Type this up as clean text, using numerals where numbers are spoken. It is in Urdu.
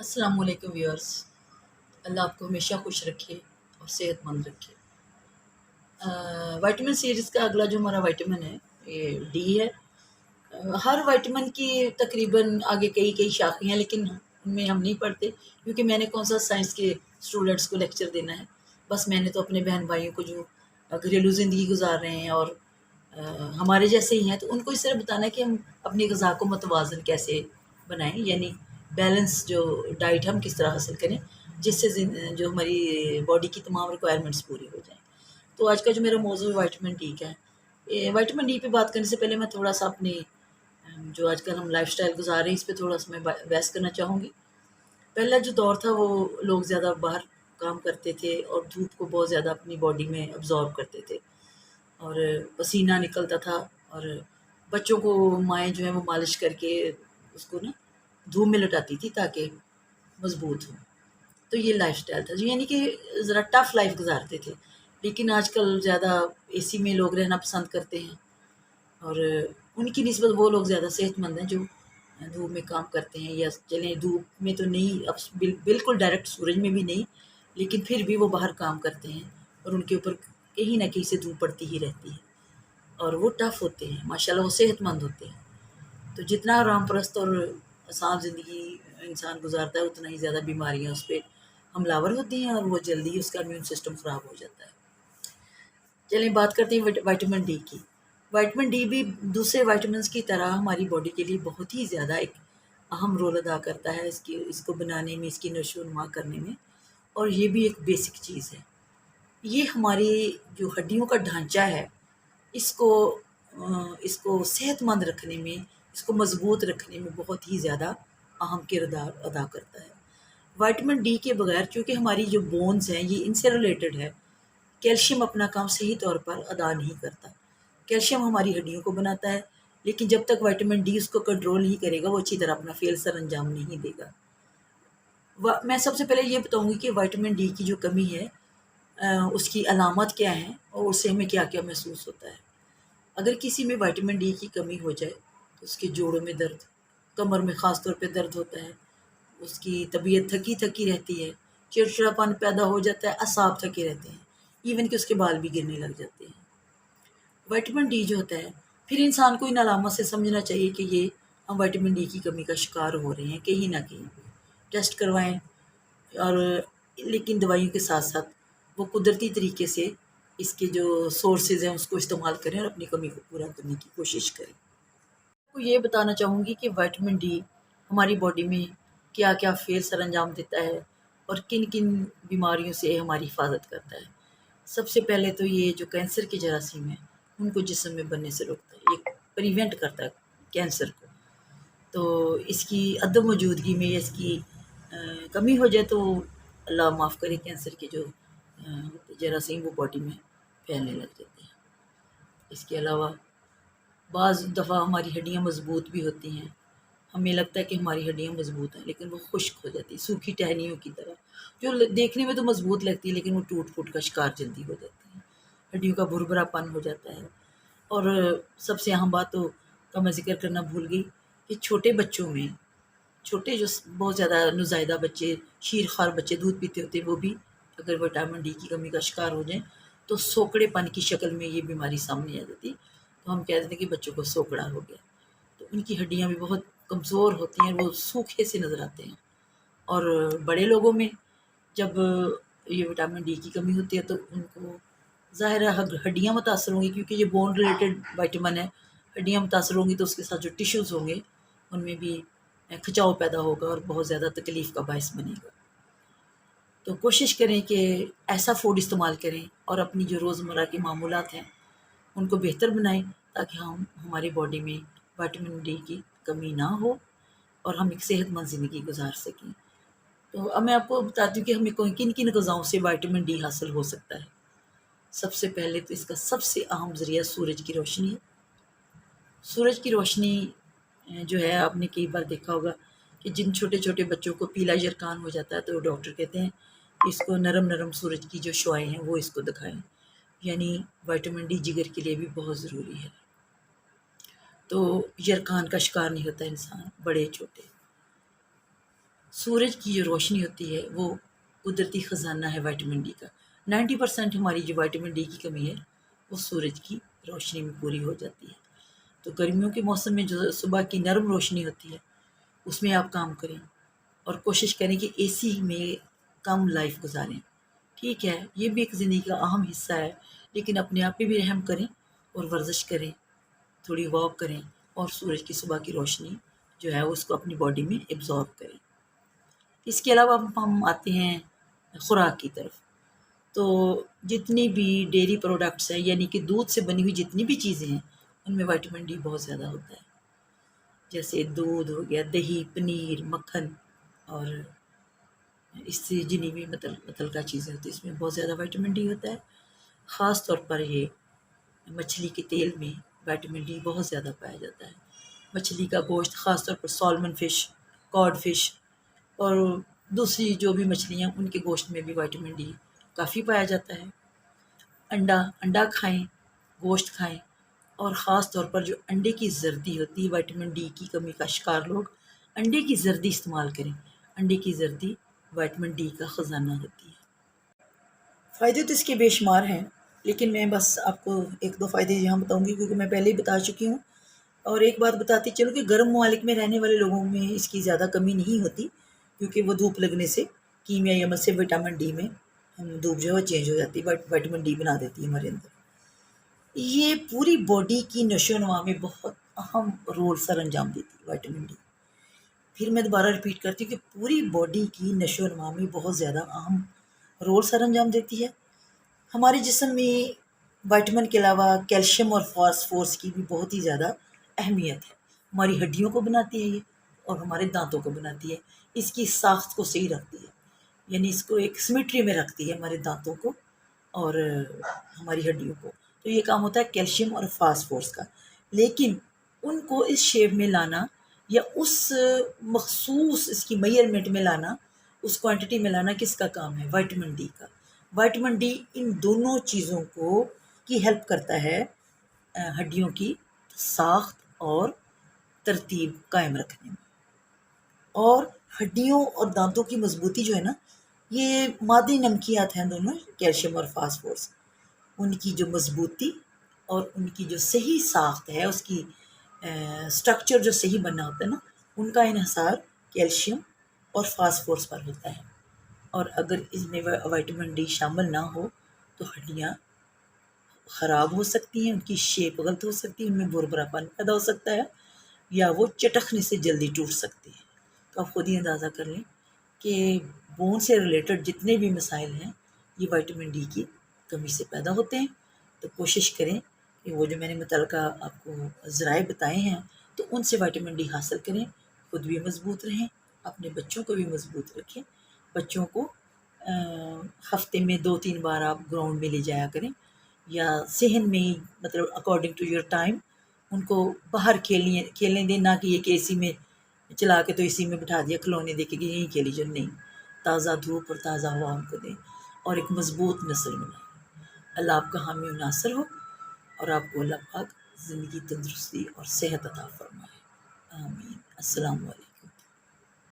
السلام علیکم ویورس۔ اللہ آپ کو ہمیشہ خوش رکھے اور صحت مند رکھے۔ وائٹامن سیریز کا اگلا جو ہمارا وائٹامن ہے یہ ڈی ہے۔ ہر وائٹامن کی تقریباً آگے کئی کئی شاخیں ہیں، لیکن ان میں ہم نہیں پڑھتے کیونکہ میں نے کون سا سائنس کے اسٹوڈنٹس کو لیکچر دینا ہے۔ بس میں نے تو اپنے بہن بھائیوں کو جو گھریلو زندگی گزار رہے ہیں اور ہمارے جیسے ہی ہیں، تو ان کو اس طرح بتانا ہے کہ ہم اپنی غذا کو متوازن کیسے بنائیں، یعنی بیلنس جو ڈائٹ ہم کس طرح حاصل کریں جس سے جو ہماری باڈی کی تمام ریکوائرمنٹس پوری ہو جائیں۔ تو آج کا جو میرا موضوع ہے وائٹامن ڈی کا ہے۔ وائٹامن ڈی پہ بات کرنے سے پہلے میں تھوڑا سا اپنی جو آج کل ہم لائف سٹائل گزار رہے ہیں اس پہ تھوڑا سا میں بحث کرنا چاہوں گی۔ پہلا جو دور تھا وہ لوگ زیادہ باہر کام کرتے تھے اور دھوپ کو بہت زیادہ اپنی باڈی میں ابزارو کرتے تھے اور پسینہ نکلتا تھا، اور بچوں کو مائیں جو ہیں وہ مالش کر کے اس کو نا دھوپ میں لٹاتی تھی تاکہ مضبوط ہو۔ تو یہ لائف سٹائل تھا، یعنی کہ ذرا ٹف لائف گزارتے تھے۔ لیکن آج کل زیادہ اے سی میں لوگ رہنا پسند کرتے ہیں، اور ان کی نسبت وہ لوگ زیادہ صحت مند ہیں جو دھوپ میں کام کرتے ہیں، یا چلیں دھوپ میں تو نہیں، اب بالکل ڈائریکٹ سورج میں بھی نہیں، لیکن پھر بھی وہ باہر کام کرتے ہیں اور ان کے اوپر کہیں نہ کہیں سے دھوپ پڑتی ہی رہتی ہے، اور وہ ٹف ہوتے ہیں، ماشاءاللہ وہ صحت مند ہوتے ہیں۔ تو جتنا آرام پرست اور آسان زندگی انسان گزارتا ہے اتنا ہی زیادہ بیماریاں اس پہ حملہ آور ہوتی ہیں اور وہ جلدی اس کا امیون سسٹم خراب ہو جاتا ہے۔ چلیں بات کرتے ہیں وائٹامن ڈی کی۔ وائٹامن ڈی بھی دوسرے وائٹامنس کی طرح ہماری باڈی کے لیے بہت ہی زیادہ ایک اہم رول ادا کرتا ہے اس کو بنانے میں، اس کی نشو و نما کرنے میں، اور یہ بھی ایک بیسک چیز ہے۔ یہ ہماری جو ہڈیوں کا ڈھانچہ ہے اس کو اس کو صحت مند رکھنے میں، اس کو مضبوط رکھنے میں بہت ہی زیادہ اہم کردار ادا کرتا ہے۔ وائٹامن ڈی کے بغیر چونکہ ہماری جو بونز ہیں یہ ان سے ریلیٹڈ ہے، کیلشیم اپنا کام صحیح طور پر ادا نہیں کرتا۔ کیلشیم ہماری ہڈیوں کو بناتا ہے، لیکن جب تک وائٹامن ڈی اس کو کنٹرول نہیں کرے گا وہ اچھی طرح اپنا فعل سر انجام نہیں دے گا۔ میں سب سے پہلے یہ بتاؤں گی کہ وائٹامن ڈی کی جو کمی ہے اس کی علامات کیا ہیں اور اس سے ہمیں کیا کیا محسوس ہوتا ہے۔ اگر کسی میں وائٹامن ڈی کی کمی ہو جائے تو اس کے جوڑوں میں درد، کمر میں خاص طور پہ درد ہوتا ہے، اس کی طبیعت تھکی تھکی رہتی ہے، چڑچڑاپن پیدا ہو جاتا ہے، اعصاب تھکے رہتے ہیں، ایون کہ اس کے بال بھی گرنے لگ جاتے ہیں۔ وائٹامن ڈی جو ہوتا ہے، پھر انسان کو ان علامات سے سمجھنا چاہیے کہ یہ ہم وائٹامن ڈی کی کمی کا شکار ہو رہے ہیں، کہیں نہ کہیں ٹیسٹ کروائیں، اور لیکن دوائیوں کے ساتھ ساتھ وہ قدرتی طریقے سے اس کے جو سورسز ہیں اس کو استعمال کریں اور اپنی کمی کو پورا کرنے کی کوشش کریں۔ آپ کو یہ بتانا چاہوں گی کہ وائٹامن ڈی ہماری باڈی میں کیا کیا فعل سر انجام دیتا ہے اور کن کن بیماریوں سے ہماری حفاظت کرتا ہے۔ سب سے پہلے تو یہ جو کینسر کے جراثیم ہیں ان کو جسم میں بننے سے روکتا ہے، یہ پریونٹ کرتا ہے کینسر کو۔ تو اس کی عدم موجودگی میں یا اس کی کمی ہو جائے تو اللہ معاف کرے کینسر کے جو جراثیم وہ باڈی میں پھیلنے لگ جاتے ہیں۔ اس کے علاوہ بعض دفعہ ہماری ہڈیاں مضبوط بھی ہوتی ہیں، ہمیں لگتا ہے کہ ہماری ہڈیاں مضبوط ہیں لیکن وہ خشک ہو جاتی ہیں سوکھی ٹہنیوں کی طرح، جو دیکھنے میں تو مضبوط لگتی ہے لیکن وہ ٹوٹ پھوٹ کا شکار جلدی ہو جاتی ہیں، ہڈیوں کا بھربھرا پن ہو جاتا ہے۔ اور سب سے اہم بات تو کا میں ذکر کرنا بھول گئی کہ چھوٹے بچوں میں، چھوٹے جو بہت زیادہ نوزائیدہ بچے، شیر خوار بچے دودھ پیتے ہوتے، وہ بھی اگر وٹامن ڈی کی کمی کا شکار ہو جائیں تو سوکڑے پن کی شکل میں یہ بیماری سامنے آ جاتی، تو ہم کہہ دیتے ہیں کہ بچوں کو سوکڑا ہو گیا۔ تو ان کی ہڈیاں بھی بہت کمزور ہوتی ہیں، وہ سوکھے سے نظر آتے ہیں۔ اور بڑے لوگوں میں جب یہ وٹامن ڈی کی کمی ہوتی ہے تو ان کو ظاہر ہے ہڈیاں متاثر ہوں گی، کیونکہ یہ بون ریلیٹڈ وائٹامن ہے، ہڈیاں متاثر ہوں گی تو اس کے ساتھ جو ٹیشوز ہوں گے ان میں بھی کھچاؤ پیدا ہوگا اور بہت زیادہ تکلیف کا باعث بنے گا۔ تو کوشش کریں کہ ایسا فوڈ استعمال کریں اور اپنی جو روزمرہ کے معمولات ہیں ان کو بہتر بنائیں تاکہ ہماری باڈی میں وٹامن ڈی کی کمی نہ ہو اور ہم ایک صحت مند زندگی گزار سکیں۔ تو اب میں آپ کو بتاتی ہوں کہ ہمیں کن کن غذاؤں سے وٹامن ڈی حاصل ہو سکتا ہے۔ سب سے پہلے تو اس کا سب سے اہم ذریعہ سورج کی روشنی ہے۔ سورج کی روشنی جو ہے آپ نے کئی بار دیکھا ہوگا کہ جن چھوٹے چھوٹے بچوں کو پیلا یرکان ہو جاتا ہے تو ڈاکٹر کہتے ہیں کہ اس کو نرم نرم سورج کی جو شعائیں ہیں وہ اس کو دکھائیں، یعنی وٹامن ڈی جگر کے لیے بھی بہت ضروری ہے۔ تو یرکان کا شکار نہیں ہوتا انسان، بڑے چھوٹے۔ سورج کی جو روشنی ہوتی ہے وہ قدرتی خزانہ ہے وائٹامن ڈی کا۔ 90% ہماری جو وائٹامن ڈی کی کمی ہے وہ سورج کی روشنی میں پوری ہو جاتی ہے۔ تو گرمیوں کے موسم میں جو صبح کی نرم روشنی ہوتی ہے اس میں آپ کام کریں اور کوشش کریں کہ اے سی میں کم لائف گزاریں۔ ٹھیک ہے، یہ بھی ایک زندگی کا اہم حصہ ہے، لیکن اپنے آپ پہ بھی رحم کریں اور ورزش کریں، تھوڑی واک کریں اور سورج کی صبح کی روشنی جو ہے اس کو اپنی باڈی میں ایبزارب کریں۔ اس کے علاوہ ہم آتے ہیں خوراک کی طرف۔ تو جتنی بھی ڈیری پروڈکٹس ہیں، یعنی کہ دودھ سے بنی ہوئی جتنی بھی چیزیں ہیں ان میں وائٹامن ڈی بہت زیادہ ہوتا ہے، جیسے دودھ ہو گیا، دہی، پنیر، مکھن، اور اس سے جنی بھی متعلقہ چیزیں ہوتی ہیں اس میں بہت زیادہ وائٹامن ڈی ہوتا ہے۔ خاص طور پر یہ مچھلی کے تیل میں وائٹامن ڈی بہت زیادہ پایا جاتا ہے۔ مچھلی کا گوشت، خاص طور پر سالمن فش، کاڈ فش اور دوسری جو بھی مچھلیاں ان کے گوشت میں بھی وائٹامن ڈی کافی پایا جاتا ہے۔ انڈا کھائیں، گوشت کھائیں، اور خاص طور پر جو انڈے کی زردی ہوتی ہے، وائٹامن ڈی کی کمی کا شکار لوگ انڈے کی زردی استعمال کریں۔ انڈے کی زردی وائٹامن ڈی کا خزانہ ہوتی ہے۔ فائدے تو اس کے بے شمار ہیں، لیکن میں بس آپ کو ایک دو فائدے یہاں بتاؤں گی کیونکہ میں پہلے ہی بتا چکی ہوں۔ اور ایک بات بتاتی چلو کہ گرم ممالک میں رہنے والے لوگوں میں اس کی زیادہ کمی نہیں ہوتی، کیونکہ وہ دھوپ لگنے سے کیمیائی عمل سے وٹامن ڈی میں دھوپ جو ہے چینج ہو جاتی ہے، وائٹامن ڈی بنا دیتی ہے ہمارے اندر۔ یہ پوری باڈی کی نشو و نما میں بہت اہم رول سر انجام دیتی ہے وائٹامن ڈی۔ پھر میں دوبارہ ریپیٹ کرتی ہوں کہ پوری باڈی کی نشو و نما میں بہت زیادہ اہم رول سر انجام دیتی ہے۔ ہمارے جسم میں وائٹامن کے علاوہ کیلشیم اور فاسفورس کی بھی بہت ہی زیادہ اہمیت ہے۔ ہماری ہڈیوں کو بناتی ہے یہ، اور ہمارے دانتوں کو بناتی ہے، اس کی ساخت کو صحیح رکھتی ہے، یعنی اس کو ایک سمیٹری میں رکھتی ہے ہمارے دانتوں کو اور ہماری ہڈیوں کو۔ تو یہ کام ہوتا ہے کیلشیم اور فاسفورس کا، لیکن ان کو اس شیپ میں لانا یا اس مخصوص اس کی میئرمنٹ میں لانا، اس کوانٹٹی میں لانا کس کا کام ہے؟ وائٹامن ڈی کا۔ وائٹامن ڈی ان دونوں چیزوں کو کی ہیلپ کرتا ہے ہڈیوں کی ساخت اور ترتیب قائم رکھنے میں۔ اور ہڈیوں اور دانتوں کی مضبوطی جو ہے نا، یہ مادی نمکیات ہیں دونوں، کیلشیم اور فاسفورس۔ ان کی جو مضبوطی اور ان کی جو صحیح ساخت ہے، اس کی سٹرکچر جو صحیح بننا ہوتا ہے نا، ان کا انحصار کیلشیم اور فاسفورس پر ہوتا ہے۔ اور اگر اس میں وائٹامن ڈی شامل نہ ہو تو ہڈیاں خراب ہو سکتی ہیں، ان کی شیپ غلط ہو سکتی ہے، ان میں بھربھرا پن پیدا ہو سکتا ہے، یا وہ چٹکنے سے جلدی ٹوٹ سکتی ہے۔ تو آپ خود ہی اندازہ کر لیں کہ بون سے ریلیٹڈ جتنے بھی مسائل ہیں یہ وائٹامن ڈی کی کمی سے پیدا ہوتے ہیں۔ تو کوشش کریں کہ وہ جو میں نے متعلقہ آپ کو ذرائع بتائے ہیں تو ان سے وائٹامن ڈی حاصل کریں، خود بھی مضبوط رہیں، اپنے بچوں کو بھی مضبوط رکھیں۔ بچوں کو ہفتے میں 2-3 بار آپ گراؤنڈ میں لے جایا کریں، یا صحن میں ہی، مطلب اکارڈنگ ٹو یور ٹائم ان کو باہر کھیلنے دیں، نہ کہ یہ کہ اے سی میں چلا کے تو اسی میں بٹھا دیا کھلونے دے کے کہ یہیں کھیلی جو، نہیں، تازہ دھوپ اور تازہ ہوا ان کو دیں اور ایک مضبوط نسل بنائیں۔ اللہ آپ کا حامی و ناصر ہو، اور آپ کو اللہ پاک زندگی، تندرستی اور صحت عطا فرمائے۔ آمین۔ السلام علیکم۔